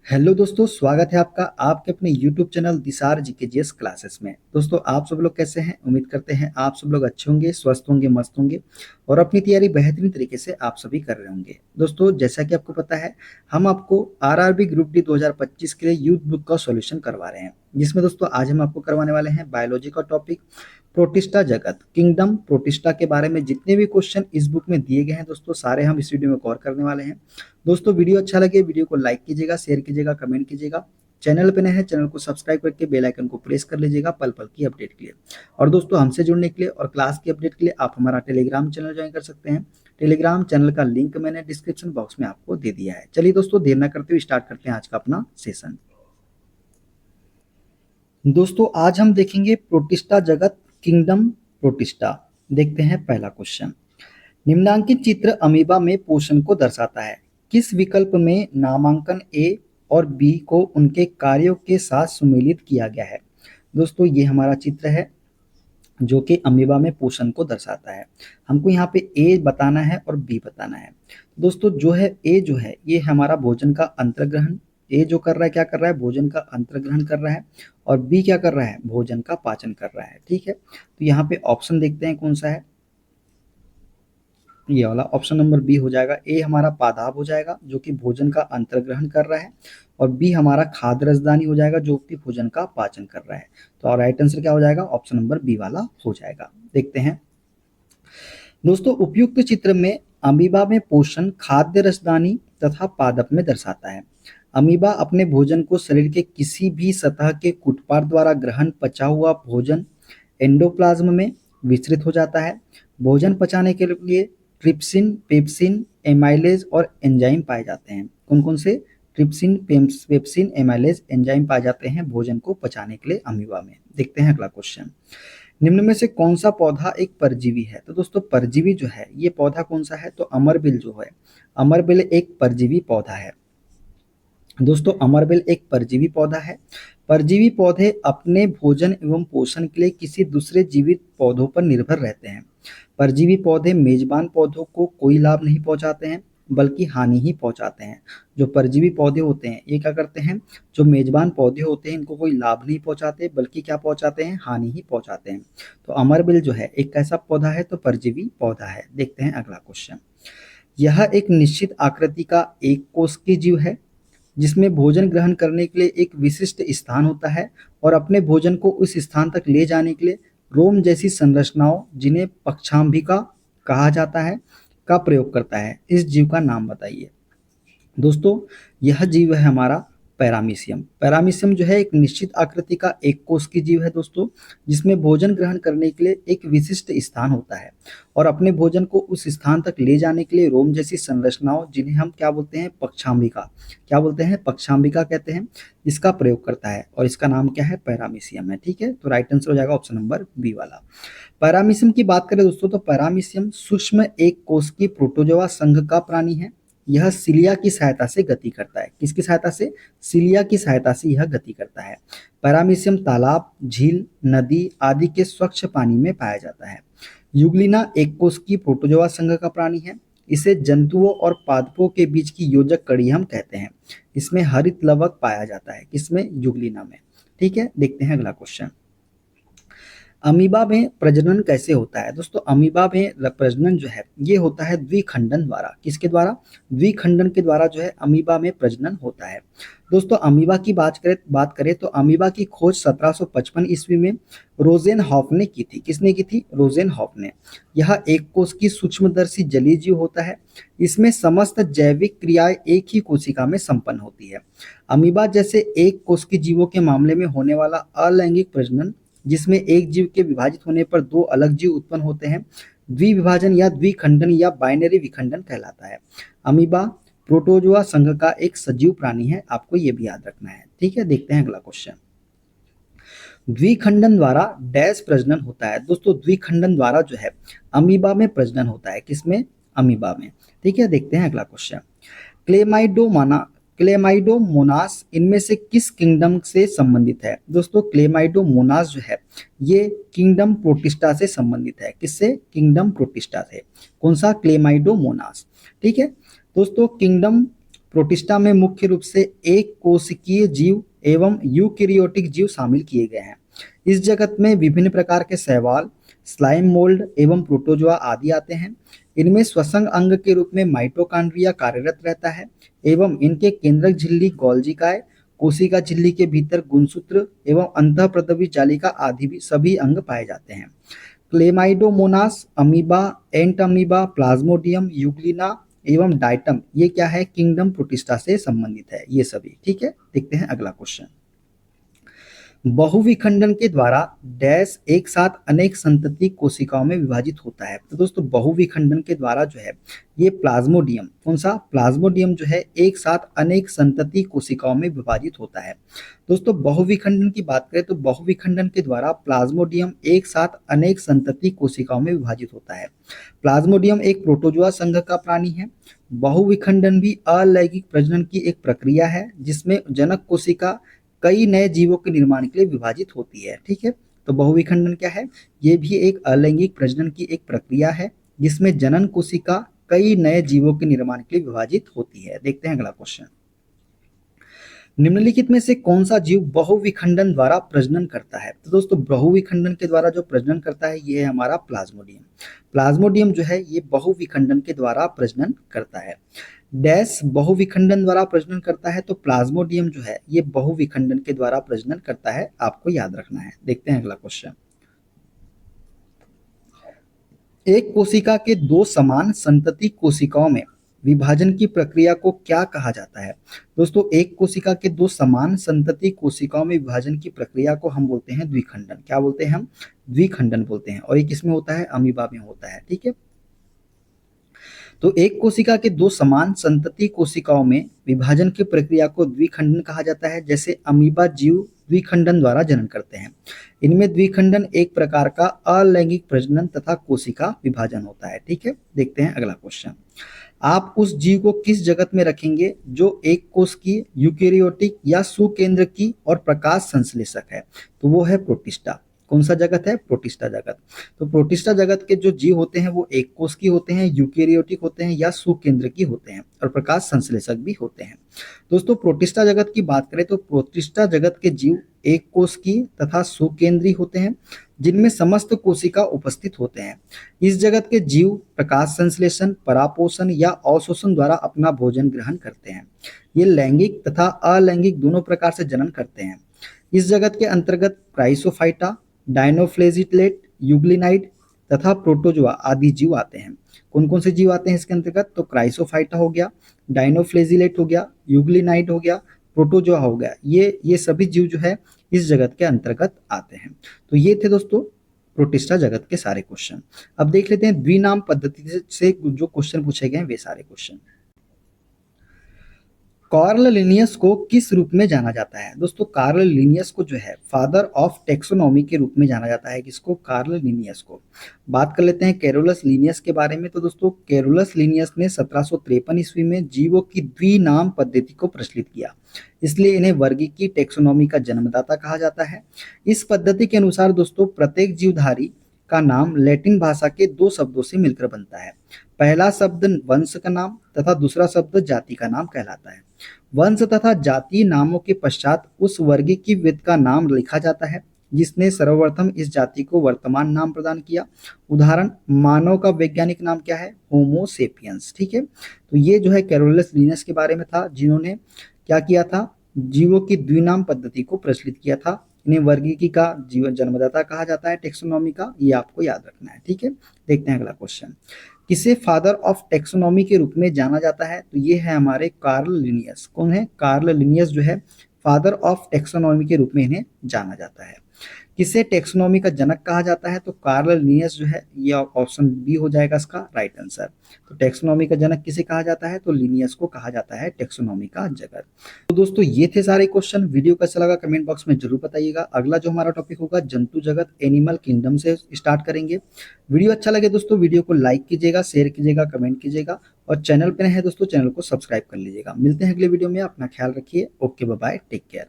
Hello दोस्तों, स्वागत है आपका आपके अपने यूट्यूब चैनल दिसार जीकेजीएस क्लासेस में। दोस्तों, आप सब लोग कैसे हैं? उम्मीद करते हैं आप सब लोग अच्छे होंगे, स्वस्थ होंगे, मस्त होंगे और अपनी तैयारी बेहतरीन तरीके से आप सभी कर रहे होंगे। दोस्तों, जैसा कि आपको पता है, हम आपको आरआरबी ग्रुप डी 2025 के लिए यूथ बुक का सॉल्यूशन करवा रहे हैं, जिसमें दोस्तों आज हम आपको करवाने वाले हैं बायोलॉजी का टॉपिक प्रोटिस्टा जगत किंगडम प्रोटिस्टा के बारे में। जितने भी क्वेश्चन इस बुक में दिए गए हैं दोस्तों, सारे हम इस वीडियो में कवर करने वाले हैं। दोस्तों, वीडियो अच्छा लगे वीडियो को लाइक कीजिएगा, शेयर कीजिएगा, कमेंट कीजिएगा। चैनल पे नए हैं, चैनल को सब्सक्राइब करके बेल आइकन को प्रेस कर लीजिएगा पल पल की अपडेट के लिए। और दोस्तों, हमसे जुड़ने के लिए और क्लास की अपडेट के लिए आप हमारा टेलीग्राम चैनल ज्वाइन कर सकते हैं। टेलीग्राम चैनल का लिंक मैंने डिस्क्रिप्शन बॉक्स में आपको दे दिया है। चलिए दोस्तों, देर न करते हुए स्टार्ट करते हैं आज का अपना सेशन। दोस्तों, आज हम देखेंगे प्रोटिस्टा जगत किंगडम प्रोटिस्टा। देखते हैं पहला क्वेश्चन। निम्नांकित चित्र अमीबा में पोषण को दर्शाता है। किस विकल्प में नामांकन ए और बी को उनके कार्यों के साथ सुमेलित किया गया है? दोस्तों, ये हमारा चित्र है जो कि अमीबा में पोषण को दर्शाता है। हमको यहाँ पे ए बताना है और बी बताना है। दोस्तों, जो है ए जो है ये हमारा भोजन का अंतर्ग्रहण। ए जो कर रहा है, क्या कर रहा है? भोजन का अंतर्ग्रहण कर रहा है। और बी क्या कर रहा है? भोजन का पाचन कर रहा है। ठीक है, तो यहाँ पे ऑप्शन देखते हैं कौन सा है। ये वाला ऑप्शन नंबर बी हो जाएगा। ए हमारा पादाब हो जाएगा जो कि भोजन का अंतर्ग्रहण कर रहा है, और बी हमारा खाद्य रसदानी हो जाएगा जो कि भोजन का पाचन कर रहा है। तो राइट आंसर क्या हो जाएगा? ऑप्शन नंबर बी वाला हो जाएगा। देखते हैं दोस्तों, उपयुक्त चित्र में अमीबा में पोषण खाद्य रसदानी तथा पादप में दर्शाता है। अमीबा अपने भोजन को शरीर के किसी भी सतह के कूटपाट द्वारा ग्रहण पचा हुआ भोजन एंडोप्लाज्म में विस्तृत हो जाता है। भोजन पचाने के लिए ट्रिप्सिन, पेप्सिन, एमाइलेज और एंजाइम पाए जाते हैं। कौन कौन से? ट्रिप्सिन, पेप्सिन, एमाइलेज, एंजाइम पाए जाते हैं भोजन को पचाने के लिए अमीबा में। देखते हैं अगला क्वेश्चन। निम्न में से कौन सा पौधा एक परजीवी है? तो दोस्तों, परजीवी जो है ये पौधा कौन सा है? तो अमरबिल जो है, अमरबिल एक परजीवी पौधा है। दोस्तों, अमरबेल एक परजीवी पौधा है। परजीवी पौधे अपने भोजन एवं पोषण के लिए किसी दूसरे जीवित पौधों पर निर्भर रहते हैं। परजीवी पौधे मेजबान पौधों को कोई लाभ नहीं पहुंचाते हैं बल्कि हानि ही पहुंचाते हैं। जो परजीवी पौधे होते हैं ये क्या करते हैं? जो मेजबान पौधे होते हैं इनको कोई लाभ नहीं पहुंचाते बल्कि क्या पहुंचाते हैं? हानि ही पहुंचाते हैं। तो अमरबेल जो है एक कैसा पौधा है? तो परजीवी पौधा है। देखते हैं अगला क्वेश्चन। यह एक निश्चित आकृति का एक कोशिकीय जीव है जिसमें भोजन ग्रहण करने के लिए एक विशिष्ट स्थान होता है और अपने भोजन को उस स्थान तक ले जाने के लिए रोम जैसी संरचनाओं, जिन्हें पक्षांबिका कहा जाता है, का प्रयोग करता है। इस जीव का नाम बताइए। दोस्तों, यह जीव है हमारा पैरामीशियम। पैरामीशियम जो है एक निश्चित आकृति का एक कोशिकीय जीव है दोस्तों, जिसमें भोजन ग्रहण करने के लिए एक विशिष्ट स्थान होता है और अपने भोजन को उस स्थान तक ले जाने के लिए रोम जैसी संरचनाओं, जिन्हें हम क्या बोलते हैं? पक्षांबिका। क्या बोलते हैं? पक्षांबिका कहते हैं। इसका प्रयोग करता है और इसका नाम क्या है? पैरामीशियम है। ठीक है, तो राइट आंसर हो जाएगा ऑप्शन नंबर बी वाला। पैरामीशियम की बात करें दोस्तों, तो पैरामीशियम सूक्ष्म एक कोशिकीय प्रोटोजोआ संघ का प्राणी है। यह सिलिया की सहायता से गति करता है। किसकी सहायता से? सिलिया की सहायता से यह गति करता है। पैरामीशियम तालाब, झील, नदी आदि के स्वच्छ पानी में पाया जाता है। युग्लिना एक कोशिकीय प्रोटोजोआ संघ का प्राणी है। इसे जंतुओं और पादपों के बीच की योजक कड़ी हम कहते हैं। इसमें हरित लवक पाया जाता है। किसमें? युग्लिना में। ठीक है, देखते हैं अगला क्वेश्चन। अमीबा में प्रजनन कैसे होता है? दोस्तों, अमीबा में प्रजनन जो है ये होता है द्विखंडन द्वारा। किसके द्वारा? द्विखंडन के द्वारा जो है अमीबा में प्रजनन होता है। दोस्तों, अमीबा की बात करें तो अमीबा की खोज 1755 ईस्वी में रोजेनहॉफ ने की थी। किसने की थी? रोजेनहॉफ ने। यह एक कोश की सूक्ष्मदर्शी जलीय जीव होता है। इसमें समस्त जैविक क्रियाएं एक ही कोशिका में संपन्न होती है। अमीबा जैसे एक कोश के जीवों के मामले में होने वाला अलैंगिक प्रजनन, जिसमें एक जीव के विभाजित होने पर दो अलग जीव उत्पन्न होते हैं, द्विविभाजन या द्विखंडन या बाइनरी विखंडन कहलाता है। अमीबा प्रोटोजोआ संघ का एक सजीव प्राणी है, आपको यह भी याद रखना है। ठीक है, देखते हैं अगला क्वेश्चन। द्विखंडन द्वारा डैश प्रजनन होता है। दोस्तों, द्विखंडन द्वारा जो है अमीबा में प्रजनन होता है। किसमें? अमीबा में। ठीक है, देखते हैं अगला क्वेश्चन। क्लेमाइडोमाना क्लेमाइडोमोनास इनमें से किस किंगडम से संबंधित है? दोस्तों, क्लेमाइडोमोनास जो है ये किंगडम प्रोटिस्टा से संबंधित है। किससे? किंगडम प्रोटिस्टा से। कौन सा? क्लेमाइडोमोनास। ठीक है दोस्तों, किंगडम प्रोटिस्टा में मुख्य रूप से एक कोशिकीय जीव एवं यूकेरियोटिक जीव शामिल किए गए हैं। इस जगत में विभिन्न प्रकार के शैवाल, स्लाइम मोल्ड एवं प्रोटोजोआ आदि आते हैं। इनमें श्वसन अंग के रूप में माइटोकॉन्ड्रिया कार्यरत रहता है एवं इनके केंद्रक झिल्ली गोल्जी काय, कोशिका झिल्ली के भीतर गुणसूत्र एवं अंतःप्रदवी जालिका आदि भी सभी अंग पाए जाते हैं। क्लेमाइडोमोनास, अमीबा, एंट अमीबा, प्लाज्मोडियम, यूग्लिना एवं डाइटम, ये क्या है, किंगडम प्रोटिस्टा से संबंधित है ये सभी। ठीक है, देखते हैं अगला क्वेश्चन। बहुविखंडन के द्वारा डैश एक साथ अनेक संतति कोशिकाओं में विभाजित होता है। तो दोस्तों बहुविखंडन के द्वारा जो है ये प्लाज्मोडियम, कौन सा, प्लाज्मोडियम जो है एक साथ अनेक संतति कोशिकाओं में विभाजित होता है। दोस्तों बहुविखंडन की बात करें तो बहुविखंडन के द्वारा प्लाज्मोडियम एक साथ अनेक संतति कोशिकाओं में विभाजित होता है। प्लाज्मोडियम एक प्रोटोजोआ संघ का प्राणी है। बहुविखंडन भी अलैंगिक प्रजनन की एक प्रक्रिया है जिसमें जनक कोशिका कई नए जीवों के निर्माण के लिए विभाजित होती है। ठीक है, तो बहुविखंडन क्या है, ये भी एक अलैंगिक प्रजनन की एक प्रक्रिया है जिसमें जनन कोशिका कई नए जीवों के निर्माण के लिए विभाजित होती है। देखते हैं अगला क्वेश्चन। निम्नलिखित में से कौन सा जीव बहुविखंडन द्वारा प्रजनन करता है? तो दोस्तों बहुविखंडन के द्वारा जो प्रजनन करता है ये है हमारा प्लाज्मोडियम। प्लाज्मोडियम जो है ये बहुविखंडन के द्वारा प्रजनन करता है। डैश बहुविखंडन द्वारा प्रजनन करता है, तो प्लाज्मोडियम जो है ये बहुविखंडन के द्वारा प्रजनन करता है, आपको याद रखना है। देखते हैं अगला क्वेश्चन। एक कोशिका के दो समान संतति कोशिकाओं में विभाजन की प्रक्रिया को क्या कहा जाता है? दोस्तों एक कोशिका के दो समान संतति कोशिकाओं में विभाजन की प्रक्रिया को हम बोलते हैं द्विखंडन। क्या बोलते हैं हम? द्विखंडन बोलते हैं। और ये किसमें होता है? अमीबा में होता है। ठीक है, तो एक कोशिका के दो समान संतति कोशिकाओं में विभाजन की प्रक्रिया को द्विखंडन कहा जाता है। जैसे अमीबा जीव द्विखंडन द्वारा जनन करते हैं। इनमें द्विखंडन एक प्रकार का अलैंगिक प्रजनन तथा कोशिका विभाजन होता है। ठीक है, देखते हैं अगला क्वेश्चन। आप उस जीव को किस जगत में रखेंगे जो एक कोश की, यूकेरियोटिक या सुकेंद्र की और प्रकाश संश्लेषक है? तो वो है प्रोटिस्टा। कौन सा जगत है? प्रोटिस्टा जगत। तो प्रोटिस्टा जगत के जो जीव होते हैं वो एक कोश की होते हैं, यूकेरियोटिक होते हैं या सुकेंद्र की होते हैं और प्रकाश संश्लेषक भी होते हैं। दोस्तों प्रोटिस्टा जगत की बात करें तो प्रोटिस्टा जगत के जीव एक कोश की तथा सुकेंद्री होते हैं जिनमें समस्त कोशिका उपस्थित होते हैं। इस जगत के जीव प्रकाश संश्लेषण, परापोषण या अवशोषण द्वारा अपना भोजन ग्रहण करते हैं। ये लैंगिक तथा अलैंगिक दोनों प्रकार से जनन करते हैं। इस जगत के अंतर्गत क्राइसोफाइटा, डायनोफ्लेजिलेट, यूग्लिनाइड तथा प्रोटोजोआ आदि जीव आते हैं। कौन कौन से जीव आते हैं इसके अंतर्गत? तो क्राइसोफाइटा हो गया, डायनोफ्लेजिलेट हो गया, यूग्लिनाइड हो गया, प्रोटोजोआ हो गया। ये सभी जीव जो है इस जगत के अंतर्गत आते हैं। तो ये थे दोस्तों प्रोटिस्टा जगत के सारे क्वेश्चन। अब देख लेते हैं द्विनाम पद्धति से जो क्वेश्चन पूछे गए हैं वे सारे क्वेश्चन। कार्ल लिनियस को किस रूप में जाना जाता है? दोस्तों कार्ल लिनियस को जो है फादर ऑफ टेक्सोनॉमी के रूप में जाना जाता है। किसको? कार्ल लिनियस को। बात कर लेते हैं कैरोलस लिनियस के बारे में। तो दोस्तों कैरोलस लिनियस ने 1753 ईस्वी में जीवों की द्विनाम पद्धति को प्रचलित किया, इसलिए इन्हें वर्गीकी टेक्सोनॉमी का जन्मदाता कहा जाता है। इस पद्धति के अनुसार दोस्तों प्रत्येक जीवधारी का नाम लैटिन भाषा के दो शब्दों से मिलकर बनता है। पहला शब्द वंश का नाम तथा दूसरा शब्द जाति का नाम कहलाता है। वंश तथा जाति नामों के पश्चात उस वर्गीकृत का नाम लिखा जाता है जिसने सर्वप्रथम इस जाति को वर्तमान नाम प्रदान किया। उदाहरण, मानव का वैज्ञानिक नाम क्या है? होमो सेपियंस। ठीक है, तो ये जो है कैरोलस लिनियस के बारे में था जिन्होंने क्या किया था? जीवों की द्विनाम पद्धति को प्रचलित किया था। इन्हें वर्गीकी का जीवन जन्मदाता कहा जाता है टेक्सोनॉमी का, ये आपको याद रखना है। ठीक है, देखते हैं अगला क्वेश्चन। किसे फादर ऑफ टेक्सोनॉमी के रूप में जाना जाता है? तो ये है हमारे कार्ल लिनियस। कौन है? कार्ल लिनियस जो है फादर ऑफ टेक्सोनॉमी के रूप में इन्हें जाना जाता है। किसे टेक्सोनॉमी का जनक कहा जाता है? तो कार्ल लिनियस जो है, ये ऑप्शन बी हो जाएगा इसका राइट आंसर। तो टेक्सोनॉमी का जनक किसे कहा जाता है? तो लिनियस को कहा जाता है टेक्सोनॉमी का जगत। तो दोस्तों ये थे सारे क्वेश्चन। वीडियो कैसा लगा कमेंट बॉक्स में जरूर बताइएगा। अगला जो हमारा टॉपिक होगा जंतु जगत, एनिमल किंगडम से स्टार्ट करेंगे। वीडियो अच्छा लगे दोस्तों वीडियो को लाइक कीजिएगा, शेयर कीजिएगा, कमेंट कीजिएगा और चैनल पर नए हैं दोस्तों चैनल को सब्सक्राइब कर लीजिएगा। मिलते हैं अगले वीडियो में, अपना ख्याल रखिए। Okay, bye bye, take care.